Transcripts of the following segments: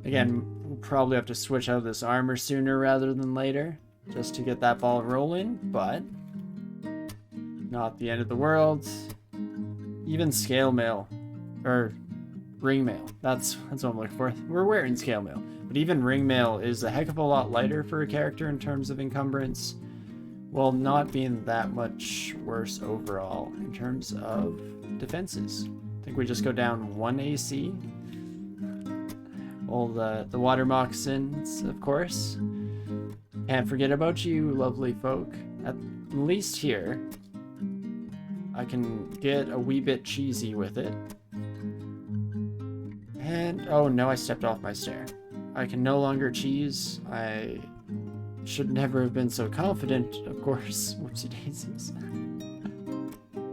Again, we'll probably have to switch out this armor sooner rather than later, just to get that ball rolling, but not the end of the world. Even scale mail, or ring mail, that's what I'm looking for. We're wearing scale mail, but even ring mail is a heck of a lot lighter for a character in terms of encumbrance, while not being that much worse overall in terms of defenses. I think we just go down 1 AC. All the water moccasins, of course. Can't forget about you, lovely folk. At least here, I can get a wee bit cheesy with it. And, oh no, I stepped off my stair. I can no longer cheese. I should never have been so confident, of course. Whoopsie daisies.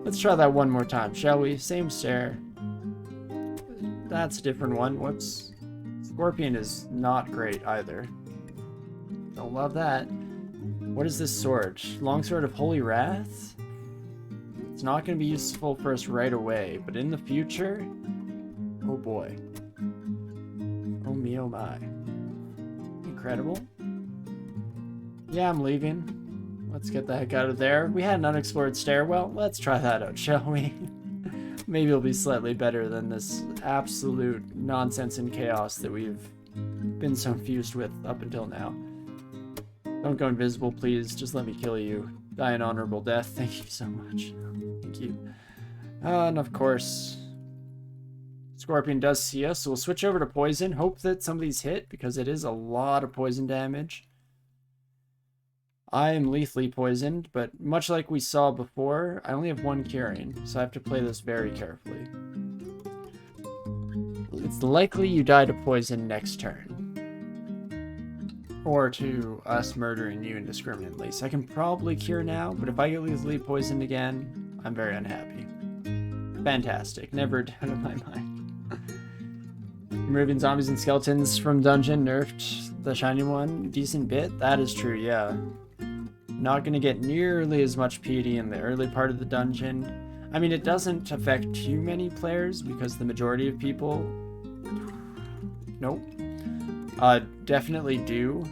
Let's try that one more time, shall we? Same stair. That's a different one. Whoops. Scorpion is not great either. Don't love that. What is this sword? Longsword of Holy Wrath? It's not going to be useful for us right away, but in the future? Oh boy. Oh me, oh my. Incredible. Yeah, I'm leaving. Let's get the heck out of there. We had an unexplored stairwell. Let's try that out, shall we? Maybe it'll be slightly better than this absolute nonsense and chaos that we've been so infused with up until now. Don't go invisible, please. Just let me kill you. Die an honorable death. Thank you so much. Thank you. And of course, Scorpion does see us, so we'll switch over to poison. Hope that some of these hit, because it is a lot of poison damage. I am lethally poisoned, but much like we saw before, I only have 1 curing, so I have to play this very carefully. It's likely you die to poison next turn. Or to us murdering you indiscriminately. So I can probably cure now, but if I get lethally poisoned again, I'm very unhappy. Fantastic. Never a doubt in my mind. Removing zombies and skeletons from dungeon nerfed the shiny one decent bit. That is true, yeah. Not going to get nearly as much PD in the early part of the dungeon. I mean, it doesn't affect too many players because the majority of people... Nope. Definitely do.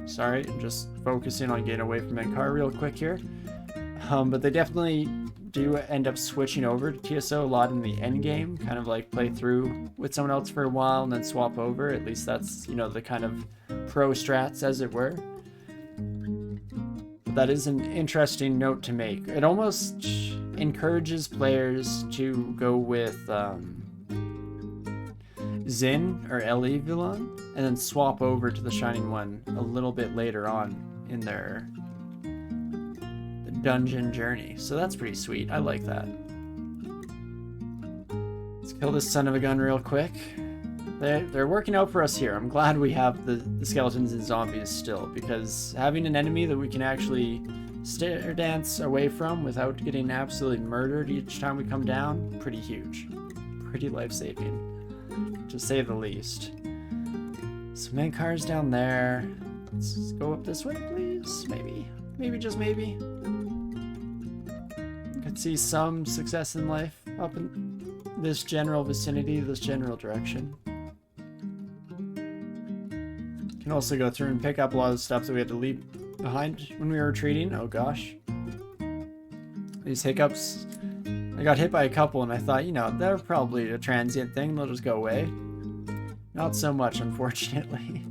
Sorry, I'm just focusing on getting away from Enkar real quick here. But they definitely do end up switching over to TSO a lot in the end game, kind of like play through with someone else for a while and then swap over. At least that's, you know, the kind of pro strats, as it were. That is an interesting note to make. It almost encourages players to go with Zin or Ellie Villain and then swap over to the Shining One a little bit later on in their dungeon journey. So that's pretty sweet. I like that. Let's kill this son of a gun real quick. They're working out for us here. I'm glad we have the skeletons and zombies still, because having an enemy that we can actually stare dance away from without getting absolutely murdered each time we come down, pretty huge. Pretty life-saving, to say the least. Some Enkars down there. Let's go up this way, please. Maybe. Maybe, just maybe. Could see some success in life up in this general vicinity, this general direction. Can also go through and pick up a lot of the stuff that we had to leave behind when we were retreating. Oh gosh. These hiccups. I got hit by a couple and I thought, you know, they're probably a transient thing. They'll just go away. Not so much, unfortunately.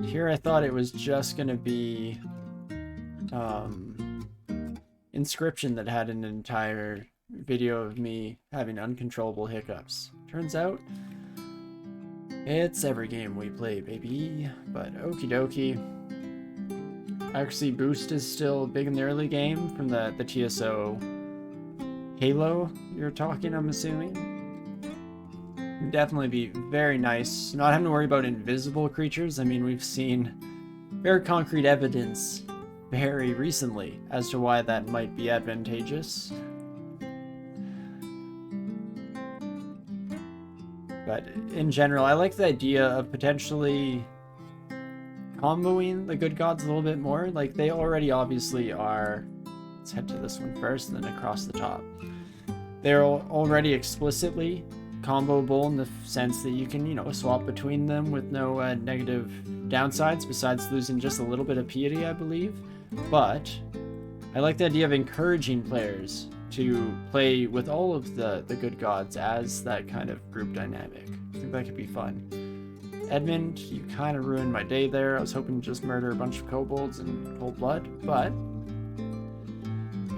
Here I thought it was just going to be Inscription that had an entire video of me having uncontrollable hiccups. Turns out, it's every game we play, baby. But okie dokie. Accuracy boost is still big in the early game from the TSO Halo you're talking, I'm assuming. Would definitely be very nice not having to worry about invisible creatures. I mean, we've seen very concrete evidence very recently as to why that might be advantageous. But in general, I like the idea of potentially comboing the good gods a little bit more. Like, they already obviously are... Let's head to this one first and then across the top. They're already explicitly comboable in the sense that you can, you know, swap between them with no negative downsides besides losing just a little bit of piety, I believe. But I like the idea of encouraging players to play with all of the good gods as that kind of group dynamic. I think that could be fun. Edmund, you kind of ruined my day there. I was hoping to just murder a bunch of kobolds in cold blood, but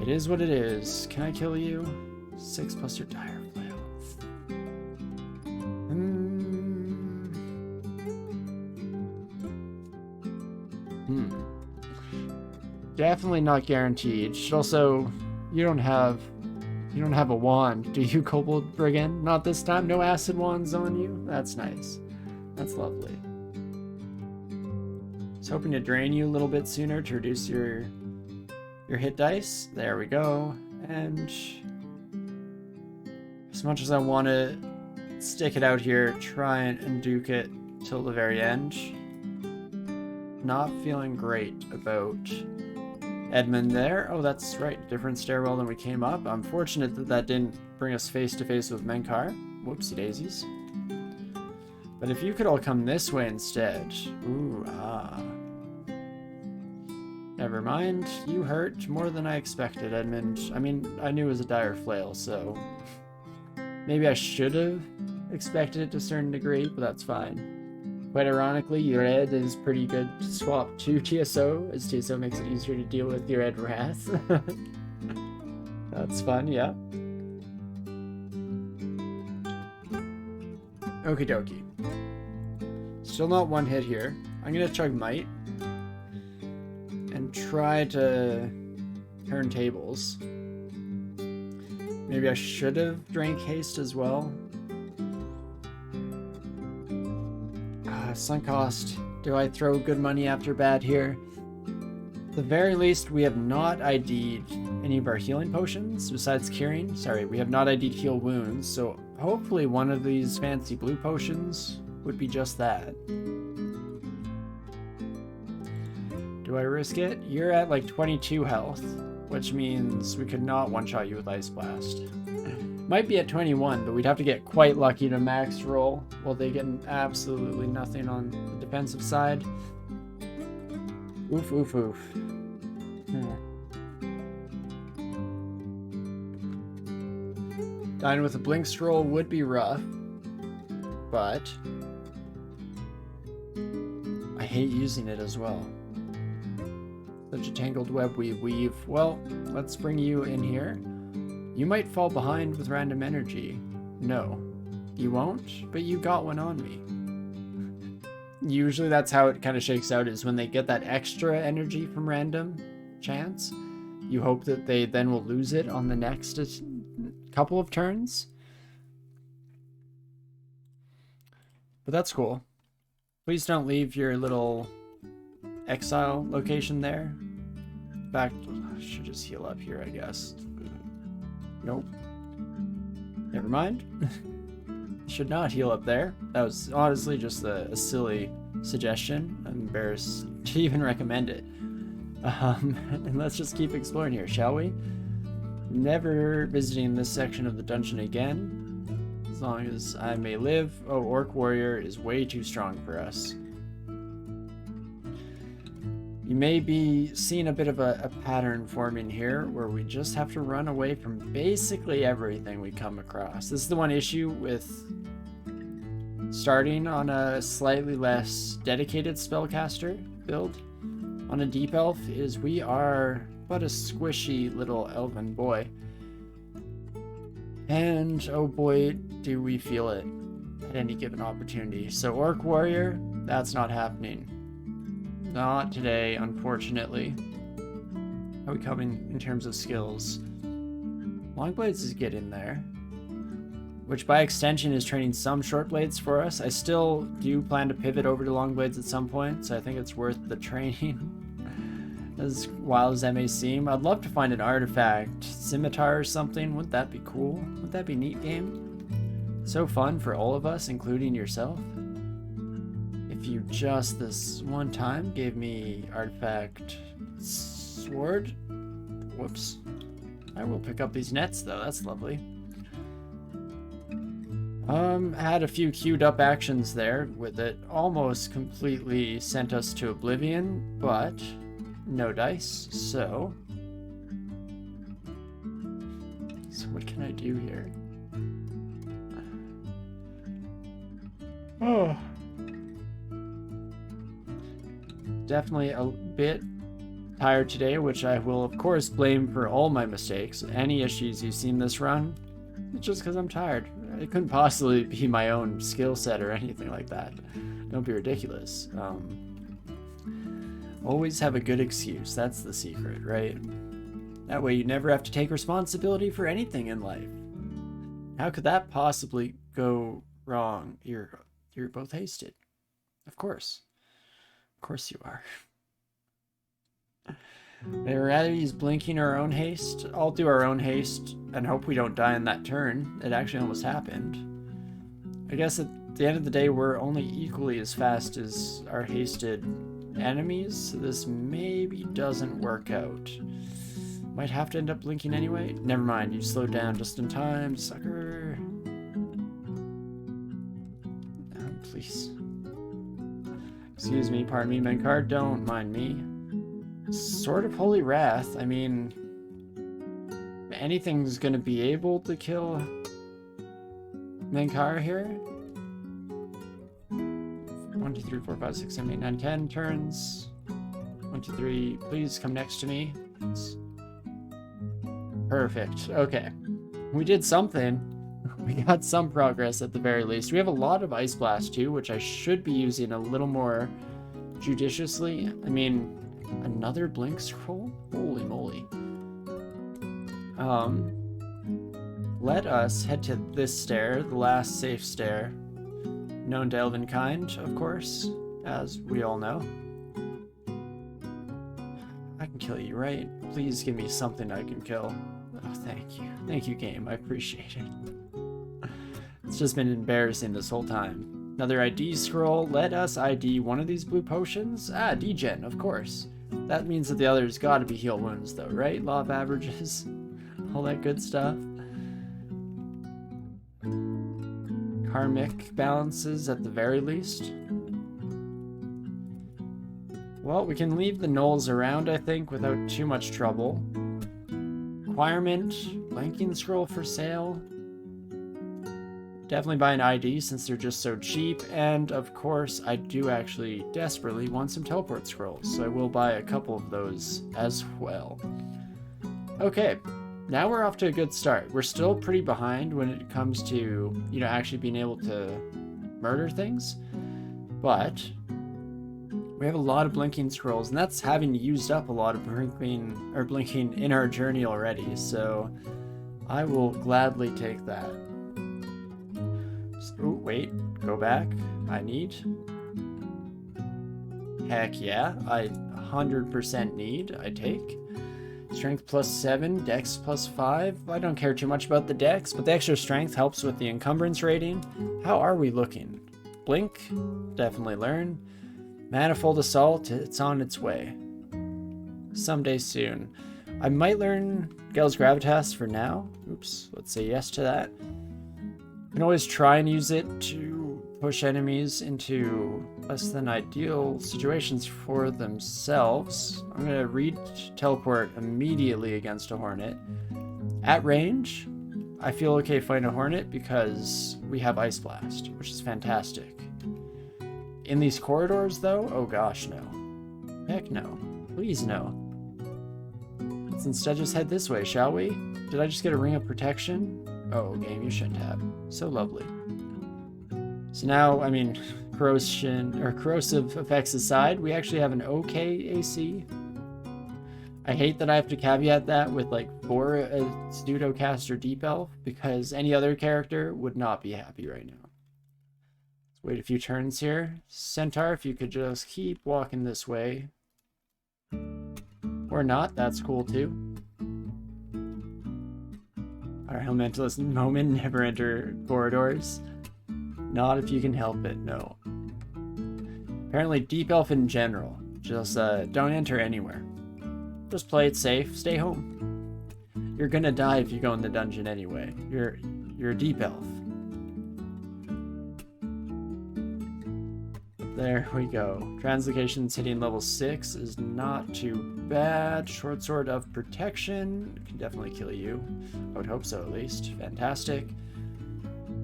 it is what it is. Can I kill you? 6 plus your dire flail. Definitely not guaranteed. Should also, you don't have a wand, do you, Kobold Brigand? Not this time. No acid wands on you. That's nice. That's lovely. I was hoping to drain you a little bit sooner to reduce your hit dice. There we go. And as much as I want to stick it out here, try and duke it till the very end, not feeling great about Edmund there. Oh, that's right. Different stairwell than we came up. I'm fortunate that that didn't bring us face to face with Menkar. Whoopsie daisies. But if you could all come this way instead. Ooh, ah. Never mind. You hurt more than I expected, Edmund. I mean, I knew it was a dire flail, so maybe I should have expected it to a certain degree, but that's fine. Quite ironically, your Ed is pretty good to swap to TSO, as TSO makes it easier to deal with your Ed Wrath. That's fun, yeah. Okie dokie. Still not one hit here. I'm gonna chug Might and try to turn tables. Maybe I should have drank Haste as well. Sunk cost. Do I throw good money after bad here? At the very least, we have not ID'd any of our healing potions besides curing. Sorry, we have not ID'd heal wounds, so hopefully one of these fancy blue potions would be just that. Do I risk it? You're at like 22 health, which means we could not one-shot you with Ice Blast. Might be at 21, but we'd have to get quite lucky to max roll while they get absolutely nothing on the defensive side. Oof, oof, oof. Dying with a blink scroll would be rough, but I hate using it as well. Such a tangled web we weave. Well, let's bring you in here. You might fall behind with random energy. No, you won't, but you got one on me. Usually that's how it kind of shakes out, is when they get that extra energy from random chance, you hope that they then will lose it on the next couple of turns. But that's cool. Please don't leave your little exile location there. In fact, I should just heal up here, I guess. Nope. Never mind. Should not heal up there. That was honestly just a silly suggestion. I'm embarrassed to even recommend it. And let's just keep exploring here, shall we? Never visiting this section of the dungeon again, as long as I may live. Oh, Orc Warrior is way too strong for us. You may be seeing a bit of a pattern forming here where we just have to run away from basically everything we come across. This is the one issue with starting on a slightly less dedicated spellcaster build on a deep elf, is we are but a squishy little elven boy. And oh boy, do we feel it at any given opportunity. So Orc Warrior, that's not happening. Not today, unfortunately. How are we coming in terms of skills? Longblades is getting there, which by extension is training some short blades for us. I still do plan to pivot over to Longblades at some point, so I think it's worth the training. As wild as that may seem, I'd love to find an artifact, scimitar or something. Wouldn't that be cool? Wouldn't that be neat, game? So fun for all of us, including yourself. If you just this one time gave me artifact sword. Whoops. I will pick up these nets though, that's lovely. Had a few queued up actions there with it. Almost completely sent us to oblivion, but no dice, so... So what can I do here? Oh. Definitely a bit tired today, which I will of course blame for all my mistakes. Any issues you've seen this run, it's just because I'm tired. It couldn't possibly be my own skill set or anything like that. Don't be ridiculous. Always have a good excuse. That's the secret, right? That way you never have to take responsibility for anything in life. How could that possibly go wrong? You're both hasted. Of course. Of course you are. I'd rather use blinking or our own haste. I'll do our own haste and hope we don't die in that turn. It actually almost happened. I guess at the end of the day, we're only equally as fast as our hasted enemies, so this maybe doesn't work out. Might have to end up blinking anyway. Never mind, you slowed down just in time, sucker. Oh, please. Excuse me, pardon me, Menkar, don't mind me. Sort of Holy Wrath. I mean, anything's gonna be able to kill Menkar here. 1, 2, 3, 4, 5, 6, 7, 8, 9, 10 turns. 1, 2, 3. Please come next to me. Perfect. Okay. We did something. We got some progress at the very least. We have a lot of Ice Blast too, which I should be using a little more judiciously. I mean, another blink scroll? Holy moly. Let us head to this stair, the last safe stair. Known to Elvenkind, of course, as we all know. I can kill you, right? Please give me something I can kill. Oh, thank you. Thank you, game. I appreciate it. It's just been embarrassing this whole time. Another ID scroll. Let us ID one of these blue potions. Ah, degen, of course. That means that the other's gotta be heal wounds, though, right? Law of averages. All that good stuff. Karmic balances at the very least. Well, we can leave the gnolls around, I think, without too much trouble. Requirement, blanking scroll for sale. Definitely buy an ID since they're just so cheap. And of course, I do actually desperately want some teleport scrolls, so I will buy a couple of those as well. Okay. Now we're off to a good start. We're still pretty behind when it comes to, you know, actually being able to murder things. But we have a lot of blinking scrolls, and that's having used up a lot of blinking in our journey already. So I will gladly take that. Oh, wait, go back. I need. Heck yeah, I 100% need. I take. Strength +7, Dex +5. I don't care too much about the Dex, but the extra strength helps with the encumbrance rating. How are we looking? Blink, definitely learn. Manifold Assault, it's on its way. Someday soon. I might learn Gel's Gravitas for now. Oops, let's say yes to that. You can always try and use it to push enemies into less than ideal situations for themselves. I'm going to read teleport immediately against a hornet. At range, I feel okay fighting a hornet because we have Ice Blast, which is fantastic. In these corridors, though, oh gosh, no. Heck no. Please no. Let's instead just head this way, shall we? Did I just get a Ring of Protection? Oh, game, you shouldn't have. So lovely. So now, I mean, corrosive effects aside, we actually have an okay AC. I hate that I have to caveat that with like 4 Pseudocaster Deep Elf, because any other character would not be happy right now. Let's wait a few turns here. Centaur, if you could just keep walking this way. Or not, that's cool too. Our Elementalist moment, never enter corridors. Not if you can help it, no. Apparently Deep Elf in general. Just don't enter anywhere. Just play it safe, stay home. You're gonna die if you go in the dungeon anyway. You're a Deep Elf. There we go. Translocations hitting level 6 is not too bad. Short Sword of Protection can definitely kill you. I would hope so, at least. Fantastic.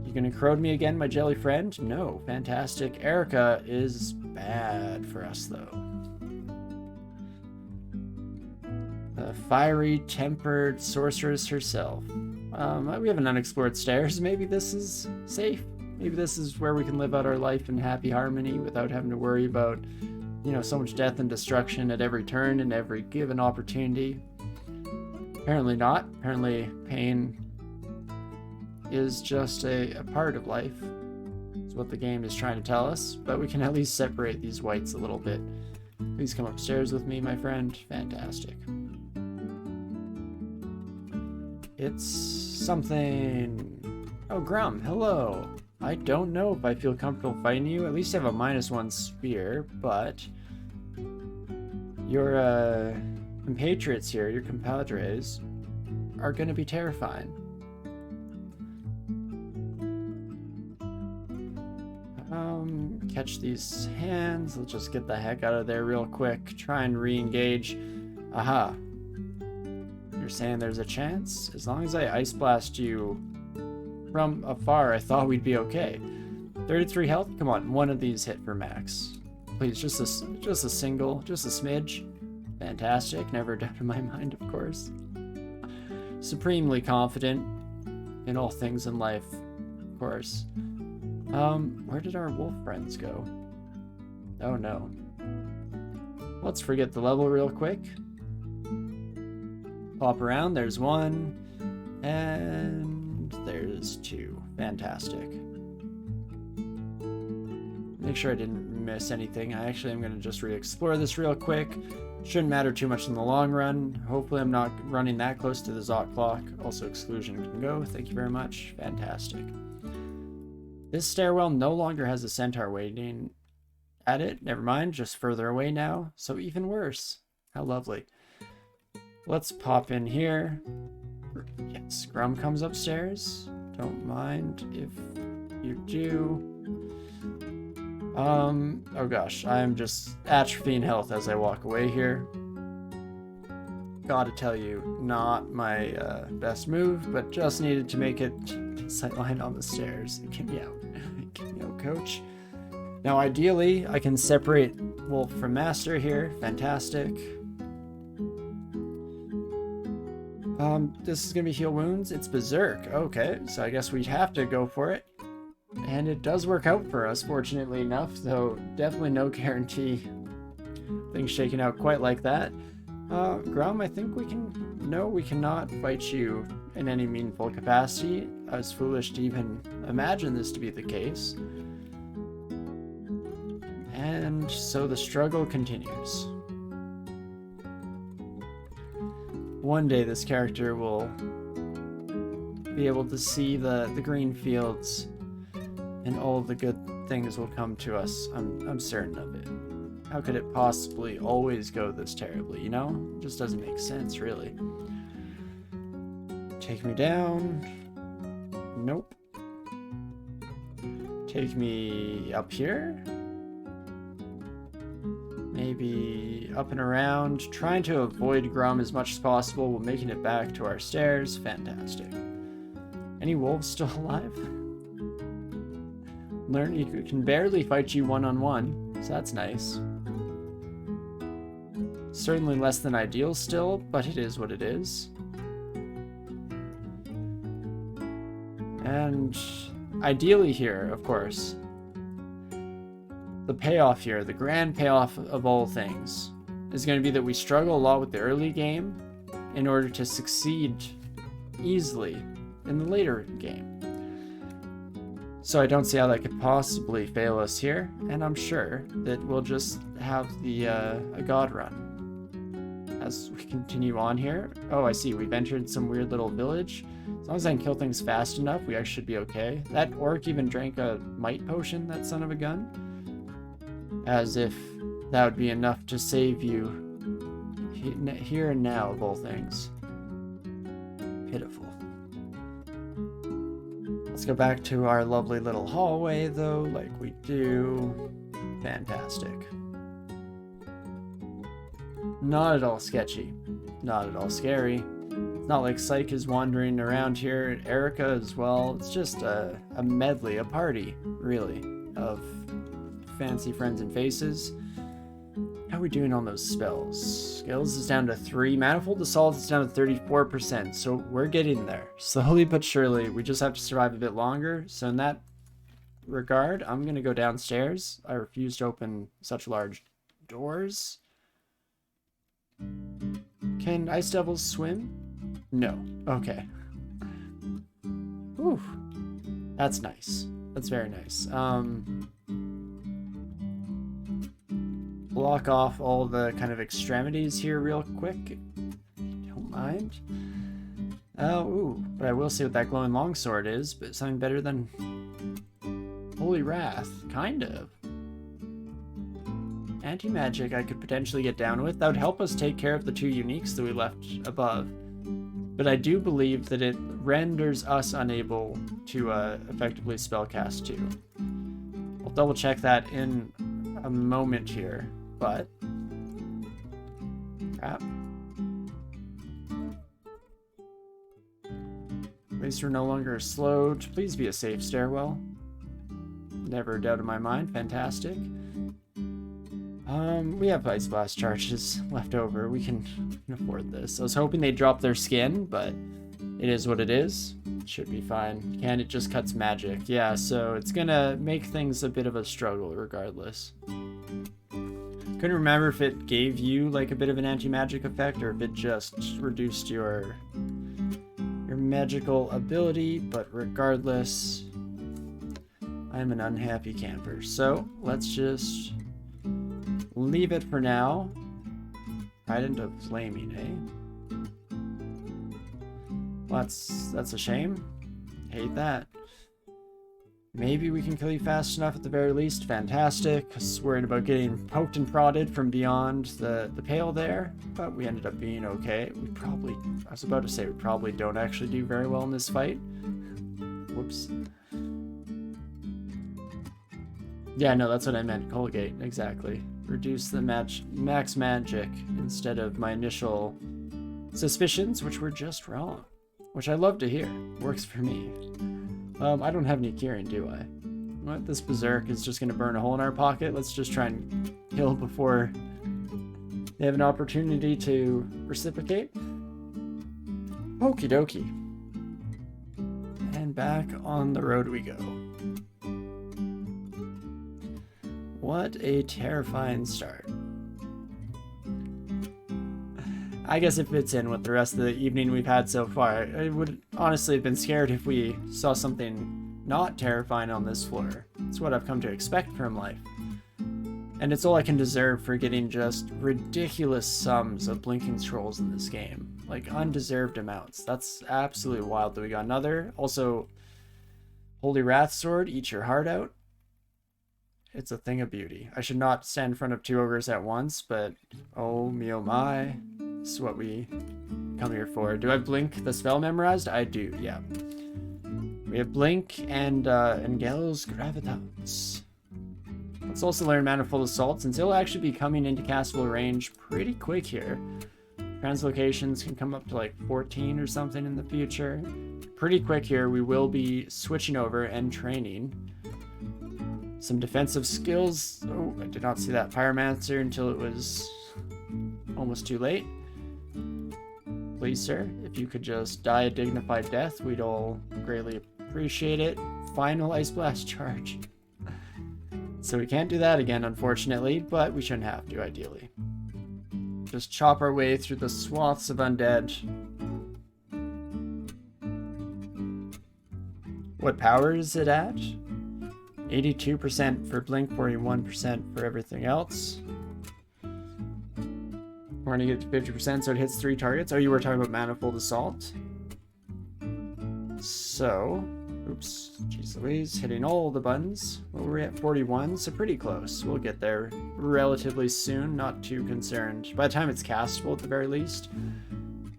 You gonna corrode me again, my jelly friend? No. Fantastic. Erica is bad for us, though. The fiery, tempered sorceress herself. We have an unexplored stairs. Maybe this is safe. Maybe this is where we can live out our life in happy harmony without having to worry about, you know, so much death and destruction at every turn and every given opportunity. Apparently not. Apparently pain is just a part of life. It's what the game is trying to tell us, but we can at least separate these whites a little bit. Please come upstairs with me, my friend. Fantastic. It's something... Oh, Grum, hello. I don't know if I feel comfortable fighting you. At least I have a -1 spear, but your compatriots here, your compadres, are going to be terrifying. Catch these hands. Let's just get the heck out of there real quick. Try and re-engage. Aha. You're saying there's a chance? As long as I Ice Blast you from afar, I thought we'd be okay. 33 health? Come on, one of these hit for max. Please, just a single, just a smidge. Fantastic. Never doubt in my mind, of course. Supremely confident in all things in life, of course. Where did our wolf friends go? Oh no. Let's forget the level real quick. Pop around, there's one, and there's two. Fantastic. Make sure I didn't miss anything. I actually am going to just re-explore this real quick. Shouldn't matter too much in the long run. Hopefully I'm not running that close to the Zot clock. Also exclusion can go. Thank you very much. Fantastic. This stairwell no longer has a centaur waiting at it. Never mind, just further away now. So even worse. How lovely. Let's pop in here. Yes, Grum comes upstairs. Don't mind if you do. Oh gosh, I'm just atrophying health as I walk away here. Gotta tell you, not my best move, but just needed to make it sightline on the stairs. Get me out. Get me out, coach. Now ideally, I can separate Wolf from Master here. Fantastic. This is gonna be heal wounds. It's Berserk. Okay, so I guess we'd have to go for it. And it does work out for us, fortunately enough, though definitely no guarantee things shaking out quite like that. Grum, I think we can... No, we cannot fight you in any meaningful capacity. I was foolish to even imagine this to be the case. And so the struggle continues. One day this character will be able to see the green fields and all the good things will come to us. I'm certain of it. How could it possibly always go this terribly, you know? It just doesn't make sense, really. Take me down. Nope. Take me up here. Maybe up and around. Trying to avoid Grum as much as possible while making it back to our stairs. Fantastic. Any wolves still alive? Learn you can barely fight you one-on-one, so that's nice. Certainly less than ideal still, but it is what it is. And ideally here, of course, the payoff here, the grand payoff of all things, is going to be that we struggle a lot with the early game in order to succeed easily in the later game. So I don't see how that could possibly fail us here, and I'm sure that we'll just have the a god run as we continue on here. Oh, I see, we've entered some weird little village. As long as I can kill things fast enough, we actually should be okay. That orc even drank a might potion, that son of a gun. As if that would be enough to save you here and now of all things. Pitiful. Let's go back to our lovely little hallway, though, like we do. Fantastic. Not at all sketchy. Not at all scary. It's not like Psyche is wandering around here. Erica as well. It's just a medley, a party, really, of fancy friends and faces. How are we doing on those spells? Skills is down to 3. Manifold Assault is down to 34%. So we're getting there. Slowly but surely. We just have to survive a bit longer. So in that regard, I'm going to go downstairs. I refuse to open such large doors. Can ice devils swim? No. Okay. Whew. That's nice. That's very nice. Block off all the kind of extremities here real quick. Don't mind. Ooh. But I will say what that glowing longsword is, but something better than Holy Wrath. Kind of. Anti-magic I could potentially get down with. That would help us take care of the 2 uniques that we left above. But I do believe that it renders us unable to effectively spellcast too. I'll double check that in a moment here, but... Crap. At least we're no longer slowed. Please be a safe stairwell. Never a doubt in my mind. Fantastic. We have Ice Blast charges left over. We can afford this. I was hoping they'd drop their skin, but it is what it is. Should be fine. And it just cuts magic. Yeah, so it's gonna make things a bit of a struggle regardless. Couldn't remember if it gave you like a bit of an anti-magic effect or if it just reduced your magical ability, but regardless, I'm an unhappy camper. So let's just leave it for now. Right into flaming, eh? Well, that's a shame. Hate that. Maybe we can kill you fast enough at the very least. Fantastic. I was worried about getting poked and prodded from beyond the pale there, but we ended up being okay. I was about to say we probably don't actually do very well in this fight. Whoops. Yeah, no, that's what I meant. Colgate, exactly. Reduce the max magic instead of my initial suspicions, which were just wrong. Which I love to hear. Works for me. I don't have any curing, do I? What? This berserk is just going to burn a hole in our pocket. Let's just try and kill before they have an opportunity to reciprocate. Okie dokie. And back on the road we go. What a terrifying start. I guess it fits in with the rest of the evening we've had so far. I would honestly have been scared if we saw something not terrifying on this floor. It's what I've come to expect from life. And it's all I can deserve for getting just ridiculous sums of blinking scrolls in this game. Like, undeserved amounts. That's absolutely wild that we got another. Also, Holy Wrath Sword, eat your heart out. It's a thing of beauty. I should not stand in front of 2 ogres at once, but oh me oh my. This is what we come here for. Do I have Blink the spell memorized? I do, yeah. We have Blink and Angelos Gravitas. Let's also learn Manifold Assault, since it'll actually be coming into castable range pretty quick here. Translocations can come up to like 14 or something in the future. Pretty quick here, we will be switching over and training. Some defensive skills. Oh, I did not see that Pyromancer until it was almost too late. Please, sir, if you could just die a dignified death, we'd all greatly appreciate it. Final Ice Blast charge. So we can't do that again, unfortunately, but we shouldn't have to, ideally. Just chop our way through the swaths of undead. What power is it at? 82% for Blink, 41% for everything else. We're going to get to 50%, so it hits 3 targets. Oh, you were talking about Manifold Assault. So, oops, jeez Louise, hitting all the buttons. Well, we're at 41, so pretty close. We'll get there relatively soon, not too concerned. By the time it's castable, at the very least.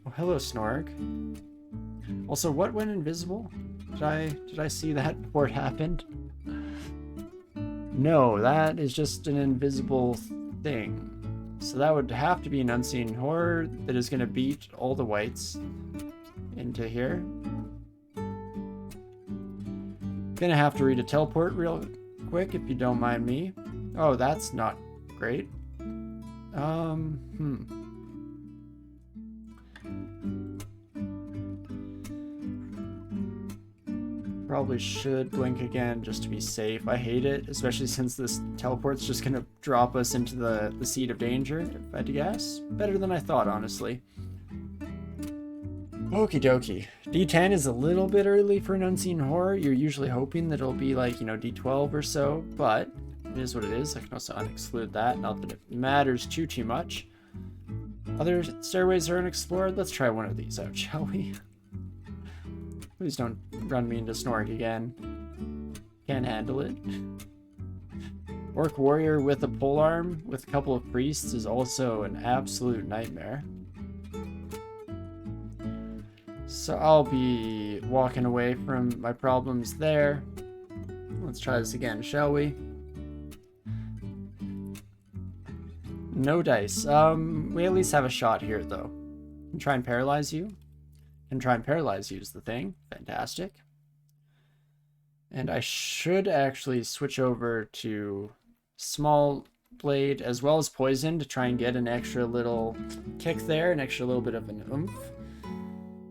Oh, hello, Snorg. Also, what went invisible? Did I see that before it happened? No, that is just an invisible thing. So that would have to be an unseen horror that is going to beat all the whites into here. Gonna have to read a teleport real quick if you don't mind me. Oh, that's not great. Probably should blink again just to be safe. I hate it, especially since this teleport's just gonna drop us into the seat of danger, if I had to guess. Better than I thought, honestly. Okie dokie. D10 is a little bit early for an unseen horror. You're usually hoping that it'll be like, you know, D12 or so, but it is what it is. I can also unexclude that. Not that it matters too much. Other stairways are unexplored. Let's try one of these out, shall we? Please don't run me into Snorg again. Can't handle it. Orc warrior with a polearm with a couple of priests is also an absolute nightmare. So I'll be walking away from my problems there. Let's try this again, shall we? No dice. We at least have a shot here, though. Can try and paralyze you. Can try and paralyze you is the thing. Fantastic. And I should actually switch over to small blade as well as poison to try and get an extra little kick there, an extra little bit of an oomph.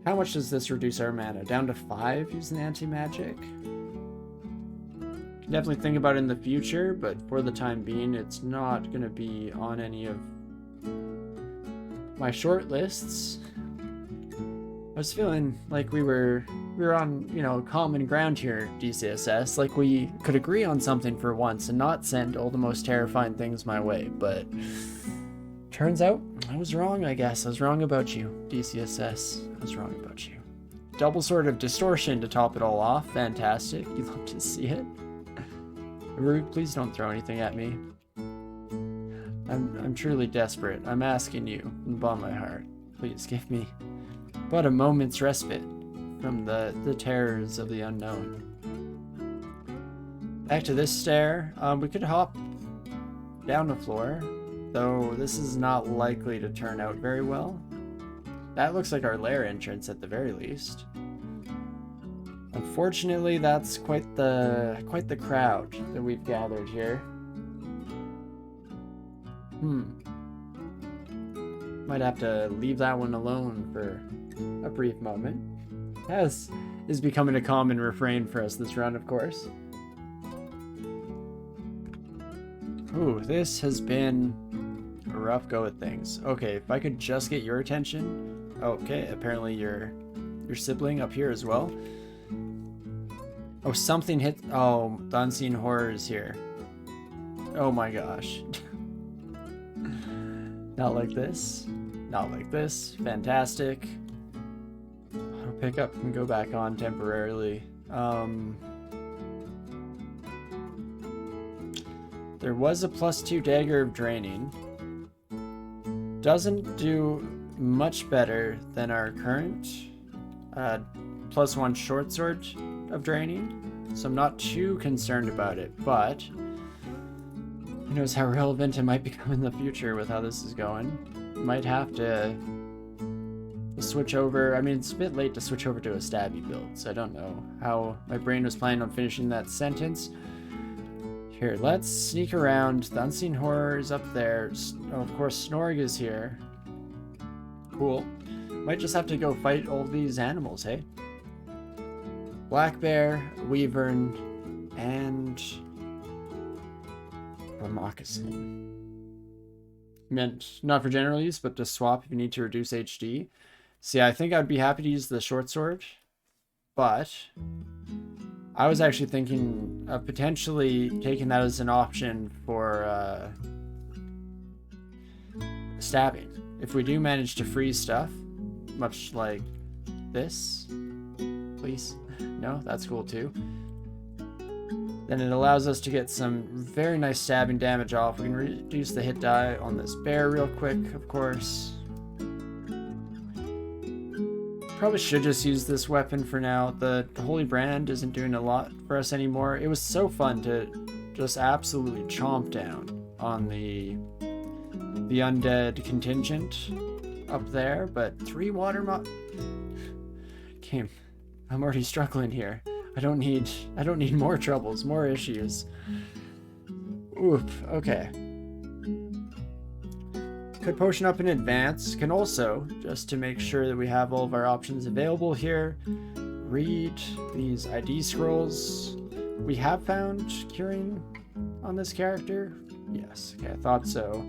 How much does this reduce our mana? Down to 5 using anti-magic? Can definitely think about it in the future, but for the time being, it's not going to be on any of my short lists. I was feeling like we were on, you know, common ground here, DCSS, like we could agree on something for once and not send all the most terrifying things my way, but turns out I was wrong, I guess. I was wrong about you, DCSS. I was wrong about you. Double Sword of Distortion to top it all off. Fantastic. You'd love to see it. Root, please don't throw anything at me. I'm truly desperate. I'm asking you, from the bottom of my heart. Please give me but a moment's respite from the terrors of the unknown. Back to this stair. We could hop down the floor, though this is not likely to turn out very well. That looks like our lair entrance at the very least. Unfortunately, that's quite the crowd that we've gathered here. Might have to leave that one alone for a brief moment. As is becoming a common refrain for us this run, of course. Ooh, this has been a rough go at things. Okay, if I could just get your attention. Okay, apparently your sibling up here as well. Oh, something hit. Oh, the unseen horror is here. Oh my gosh. Not like this. Not like this. Fantastic. I'll pick up and go back on temporarily. There was a +2 dagger of draining. Doesn't do much better than our current +1 short sword of draining, so I'm not too concerned about it, but who knows how relevant it might become in the future with how this is going. Might have to switch over. I mean, it's a bit late to switch over to a stabby build, so I don't know how my brain was planning on finishing that sentence. Here, let's sneak around. The unseen horror is up there. Oh, of course, Snorg is here. Cool. Might just have to go fight all these animals, hey? Black bear, wyvern, and a moccasin. Meant not for general use, but to swap if you need to reduce HD. See, I think I'd be happy to use the short sword, but I was actually thinking of potentially taking that as an option for stabbing. If we do manage to freeze stuff, much like this, please. No, that's cool too. Then it allows us to get some very nice stabbing damage off. We can reduce the hit die on this bear real quick, of course. Probably should just use this weapon for now. The Holy Brand isn't doing a lot for us anymore. It was so fun to just absolutely chomp down on the undead contingent up there, but 3 water mob. Okay, I'm already struggling here. I don't need more troubles, more issues. Oof, okay. Could potion up in advance. Can also, just to make sure that we have all of our options available here, read these ID scrolls. We have found curing on this character. Yes, okay, I thought so.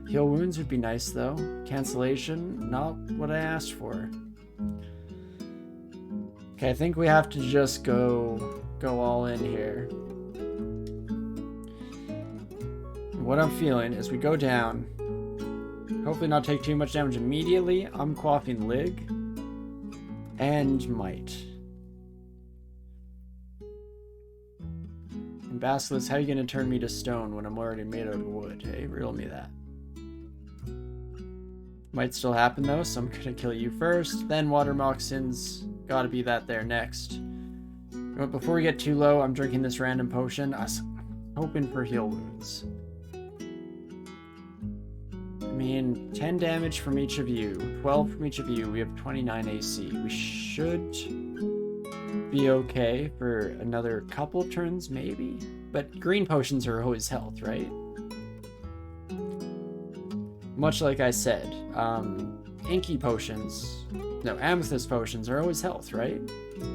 Heal wounds would be nice though. Cancellation, not what I asked for. Okay, I think we have to just go all in here. What I'm feeling is we go down. Hopefully not take too much damage immediately. I'm quaffing Lig and Might. And Basilisk, how are you going to turn me to stone when I'm already made out of wood? Hey, riddle me that. Might still happen though, so I'm going to kill you first. Then Water Moccasins, gotta be that there next. But before we get too low, I'm drinking this random potion. I'm hoping for heal wounds. I mean, 10 damage from each of you, 12 from each of you. We have 29 AC. We should be okay for another couple turns, maybe? But green potions are always health, right? Much like I said, inky potions, no, amethyst potions are always health, right?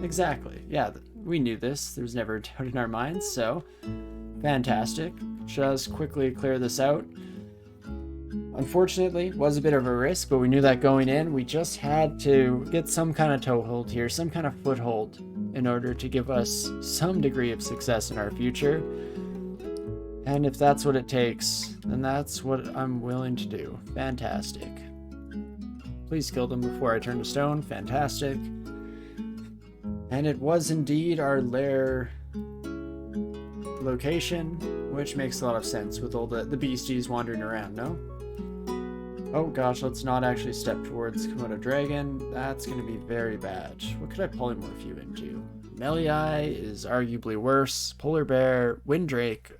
Exactly. Yeah, we knew this. There's never a doubt in our minds, so fantastic. Just quickly clear this out. Unfortunately, was a bit of a risk, but we knew that going in. We just had to get some kind of toehold here, some kind of foothold in order to give us some degree of success in our future. And if that's what it takes, then that's what I'm willing to do. Fantastic. Please kill them before I turn to stone. Fantastic. And it was indeed our lair location, which makes a lot of sense with all the beasties wandering around, no? Oh gosh, let's not actually step towards Komodo Dragon. That's going to be very bad. What could I polymorph you into? Meliai is arguably worse. Polar Bear, Windrake.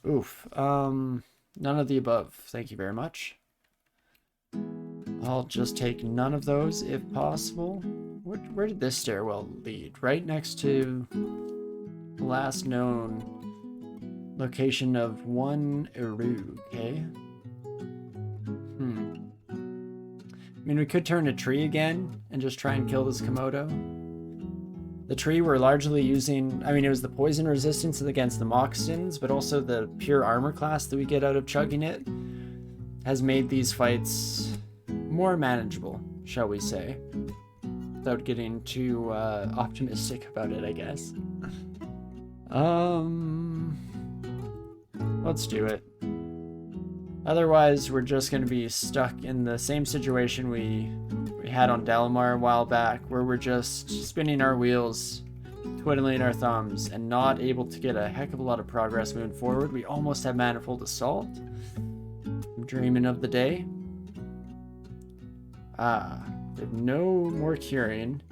Oof. None of the above. Thank you very much. I'll just take none of those if possible. Where did this stairwell lead? Right next to the last known location of one Eru, okay? I mean, we could turn a tree again and just try and kill this Komodo. The tree we're largely using, I mean, it was the poison resistance against the moccasins, but also the pure armor class that we get out of chugging it has made these fights more manageable, shall we say. Without getting too optimistic about it, I guess. Let's do it. Otherwise, we're just going to be stuck in the same situation we had on Dalamar a while back, where we're just spinning our wheels, twiddling our thumbs, and not able to get a heck of a lot of progress moving forward. We almost have Manifold Assault. I'm dreaming of the day. We have no more curing.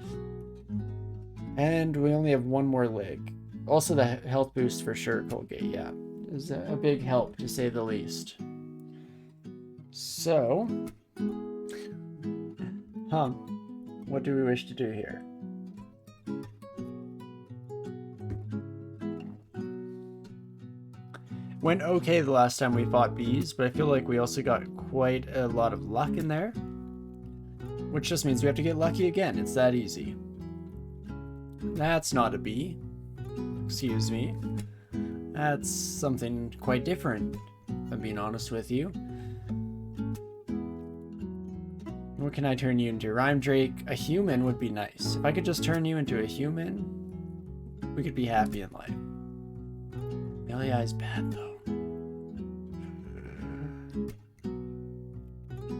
And we only have one more leg. Also the health boost for sure, Colgate, yeah. Is a big help, to say the least. So, what do we wish to do here? Went okay the last time we fought bees, but I feel like we also got quite a lot of luck in there. Which just means we have to get lucky again. It's that easy. That's not a bee. Excuse me. That's something quite different, if I'm being honest with you. What can I turn you into? Rhyme Drake. A human would be nice. If I could just turn you into a human, we could be happy in life. Meliai's bad, though.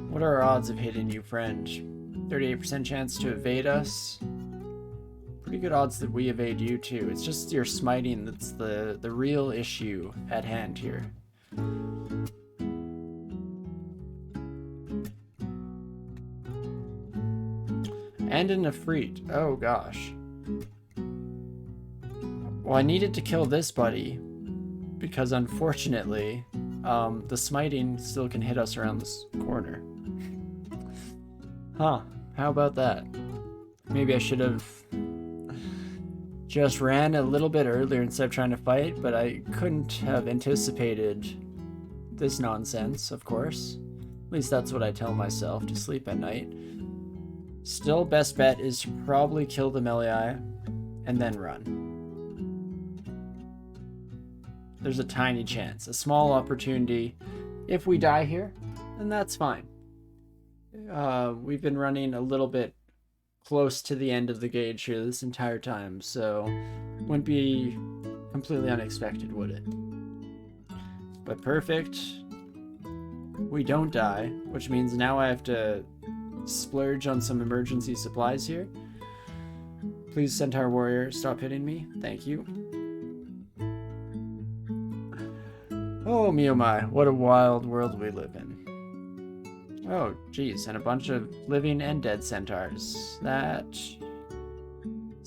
What are our odds of hitting you, friend? 38% chance to evade us. Pretty good odds that we evade you, too. It's just your smiting that's the real issue at hand here. And an Ifrit. Oh, gosh. Well, I needed to kill this buddy because unfortunately, the smiting still can hit us around this corner. Huh, how about that? Maybe I should have just ran a little bit earlier instead of trying to fight, but I couldn't have anticipated this nonsense, of course. At least that's what I tell myself to sleep at night. Still, best bet is to probably kill the melee and then run. There's a tiny chance, a small opportunity. If we die here, then that's fine. We've been running a little bit close to the end of the gauge here this entire time, so wouldn't be completely unexpected, would it? But perfect. We don't die, which means now I have to splurge on some emergency supplies here. Please, Centaur Warrior, stop hitting me. Thank you. Oh, me oh my, what a wild world we live in. Oh, geez, and a bunch of living and dead centaurs. That's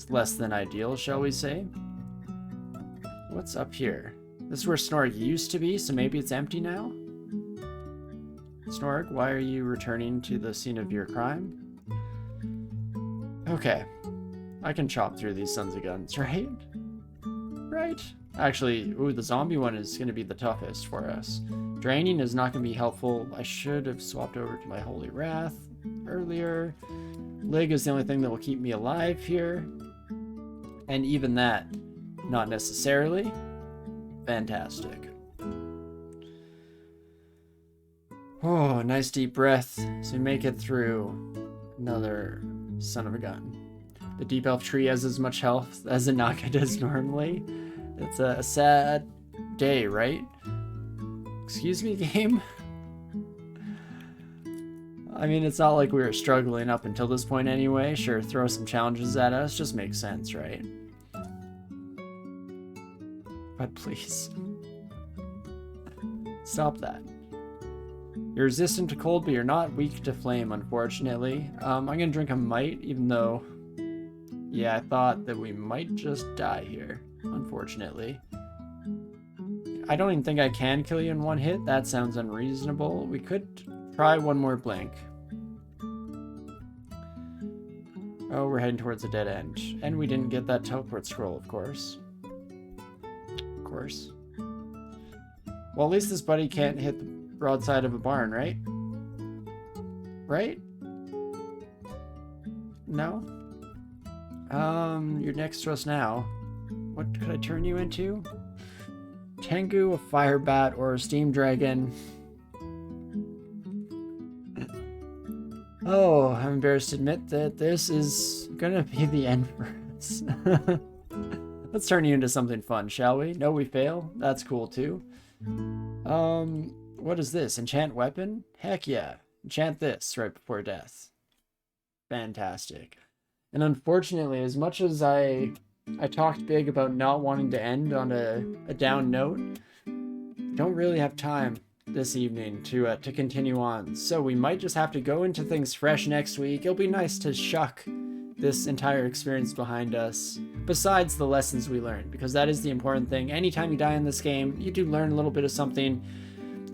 less than ideal, shall we say? What's up here? This is where Snorg used to be, so maybe it's empty now? Snorg, why are you returning to the scene of your crime? Okay. I can chop through these sons of guns, right? Right? Actually, ooh, the zombie one is going to be the toughest for us. Draining is not going to be helpful. I should have swapped over to my Holy Wrath earlier. Lig is the only thing that will keep me alive here. And even that, not necessarily. Fantastic. Oh, nice deep breath. So we make it through another son of a gun. The Deep Elf tree has as much health as a Naga does normally. It's a sad day, right? Excuse me, game? I mean, it's not like we were struggling up until this point anyway. Sure, throw some challenges at us. Just makes sense, right? But please. Stop that. You're resistant to cold, but you're not weak to flame, unfortunately. I'm gonna drink a might, even though... Yeah, I thought that we might just die here, unfortunately. I don't even think I can kill you in one hit. That sounds unreasonable. We could try one more blink. Oh, we're heading towards a dead end. And we didn't get that teleport scroll, of course. Of course. Well, at least this buddy can't hit the broadside of a barn, right? Right? No? You're next to us now. What could I turn you into? Tengu, a fire bat, or a steam dragon. Oh, I'm embarrassed to admit that this is gonna be the end for us. Let's turn you into something fun, shall we? No, we fail? That's cool too. What is this? Enchant weapon? Heck yeah. Enchant this right before death. Fantastic. And unfortunately, as much as I talked big about not wanting to end on a down note, don't really have time this evening to continue on. So we might just have to go into things fresh next week. It'll be nice to shuck this entire experience behind us, besides the lessons we learned, because that is the important thing. Anytime you die in this game, you do learn a little bit of something,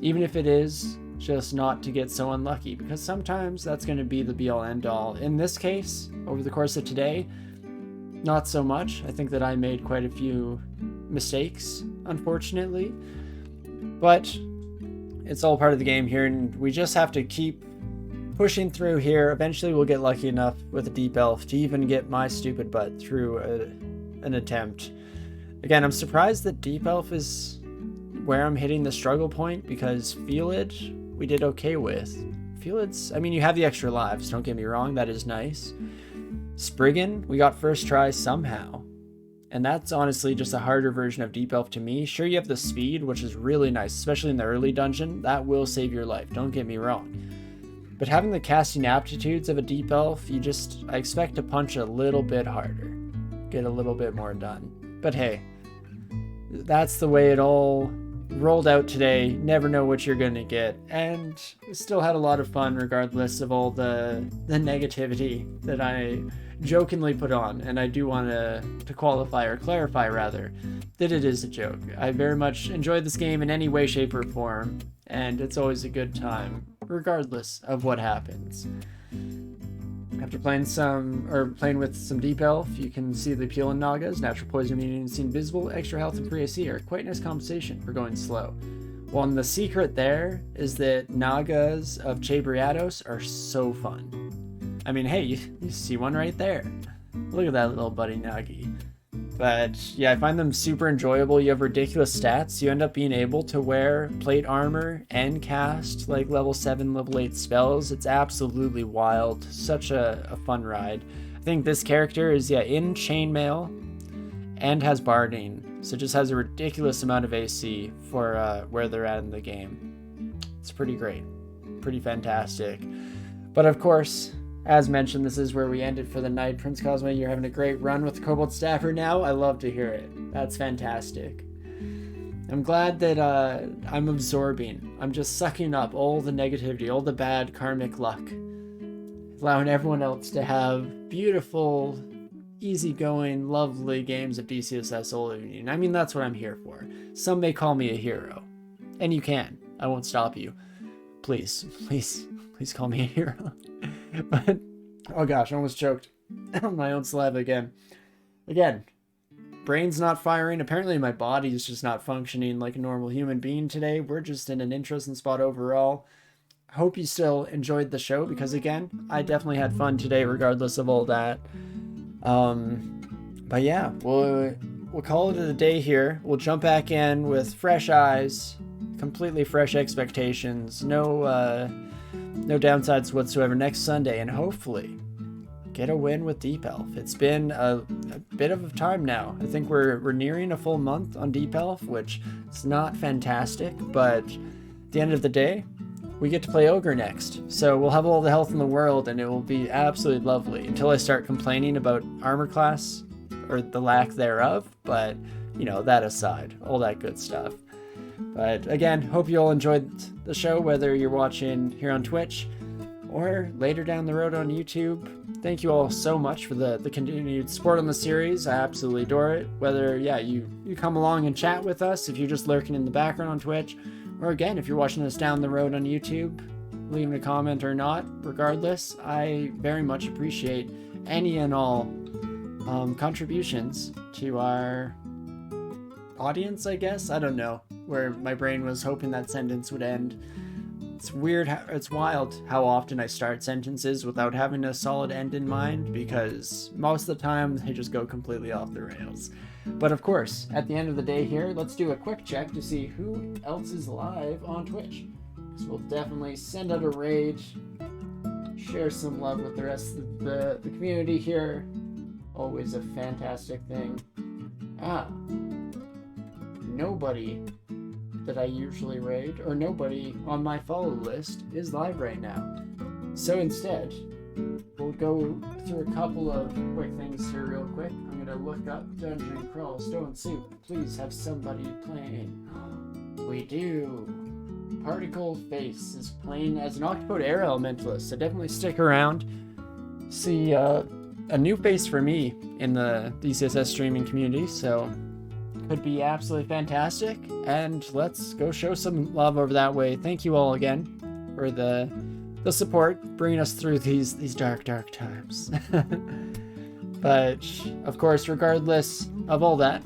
even if it is just not to get so unlucky, because sometimes that's going to be the be-all end-all. In this case, over the course of today, not so much. I think that I made quite a few mistakes, unfortunately, but it's all part of the game here, and we just have to keep pushing through here. Eventually we'll get lucky enough with a Deep Elf to even get my stupid butt through an attempt. Again, I'm surprised that Deep Elf is where I'm hitting the struggle point, because Felid we did okay with. Felid's, I mean, you have the extra lives, don't get me wrong, that is nice. Spriggan, we got first try somehow. And that's honestly just a harder version of Deep Elf to me. Sure, you have the speed, which is really nice, especially in the early dungeon. That will save your life, don't get me wrong. But having the casting aptitudes of a Deep Elf, I expect to punch a little bit harder. Get a little bit more done. But hey, that's the way it all rolled out today. Never know what you're gonna get, and still had a lot of fun regardless of all the negativity that I jokingly put on. And I do want to qualify, or clarify rather, that it is a joke. I very much enjoyed this game in any way, shape, or form, and it's always a good time regardless of what happens. After playing with some Deep Elf, you can see the appeal in Nagas. Natural poison immunity invisible, extra health, and free AC are quite nice compensation for going slow. Well, and the secret there is that Nagas of Chabriatos are so fun. I mean, hey, you see one right there. Look at that little buddy Nagi. But yeah, I find them super enjoyable. You have ridiculous stats. You end up being able to wear plate armor and cast like level 7, level 8 spells. It's absolutely wild. Such a fun ride. I think this character is in chainmail and has barding. So just has a ridiculous amount of AC for where they're at in the game. It's pretty great. Pretty fantastic. But of course, as mentioned, this is where we ended for the night. Prince Cosmo, you're having a great run with the Kobold Staffer now. I love to hear it. That's fantastic. I'm glad that I'm absorbing. I'm just sucking up all the negativity, all the bad karmic luck. Allowing everyone else to have beautiful, easygoing, lovely games of DCSS all evening. I mean, that's what I'm here for. Some may call me a hero. And you can. I won't stop you. Please call me a hero. But, oh gosh, I almost choked on my own saliva again. Brain's not firing. Apparently my body is just not functioning like a normal human being today. We're just in an interesting spot overall. Hope you still enjoyed the show, because again, I definitely had fun today regardless of all that. But yeah, we'll call it a day here. We'll jump back in with fresh eyes, completely fresh expectations, no downsides whatsoever next Sunday, and hopefully get a win with Deep Elf. It's been a bit of a time now. I think we're nearing a full month on Deep Elf, which is not fantastic, but at the end of the day, we get to play Ogre next. So we'll have all the health in the world, and it will be absolutely lovely until I start complaining about armor class, or the lack thereof, but, that aside, all that good stuff. But again, hope you all enjoyed the show, whether you're watching here on Twitch or later down the road on YouTube. Thank you all so much for the continued support on the series. I absolutely adore it. Whether, you come along and chat with us, if you're just lurking in the background on Twitch, or again, if you're watching us down the road on YouTube, leaving a comment or not, regardless, I very much appreciate any and all contributions to our audience, I guess. I don't know where my brain was hoping that sentence would end. It's weird, it's wild how often I start sentences without having a solid end in mind, because most of the time they just go completely off the rails. But of course, at the end of the day here, let's do a quick check to see who else is live on Twitch. So we'll definitely send out a raid, share some love with the rest of the community here. Always a fantastic thing. Nobody that I usually raid, or nobody on my follow list, is live right now. So instead, we'll go through a couple of quick things here real quick. I'm gonna look up Dungeon Crawl Stone Soup. Please have somebody playing. We do. Particle Face is playing as an Octopode Air Elementalist, so definitely stick around. See a new face for me in the DCSS streaming community, so could be absolutely fantastic, and let's go show some love over that way. Thank you all again for the support, bringing us through these dark times. But of course, regardless of all that,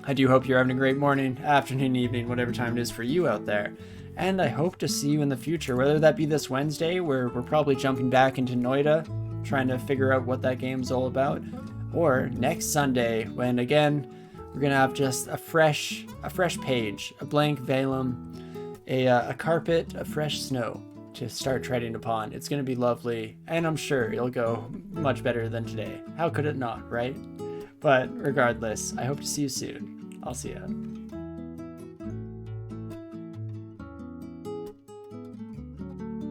I do hope you're having a great morning, afternoon, evening, whatever time it is for you out there, and I hope to see you in the future, whether that be this Wednesday, where we're probably jumping back into Noida, trying to figure out what that game's all about, or next Sunday, when again we're gonna have just a fresh page, a blank vellum, a carpet of fresh snow to start treading upon. It's gonna be lovely, and I'm sure it'll go much better than today. How could it not, right? But regardless, I hope to see you soon. I'll see ya.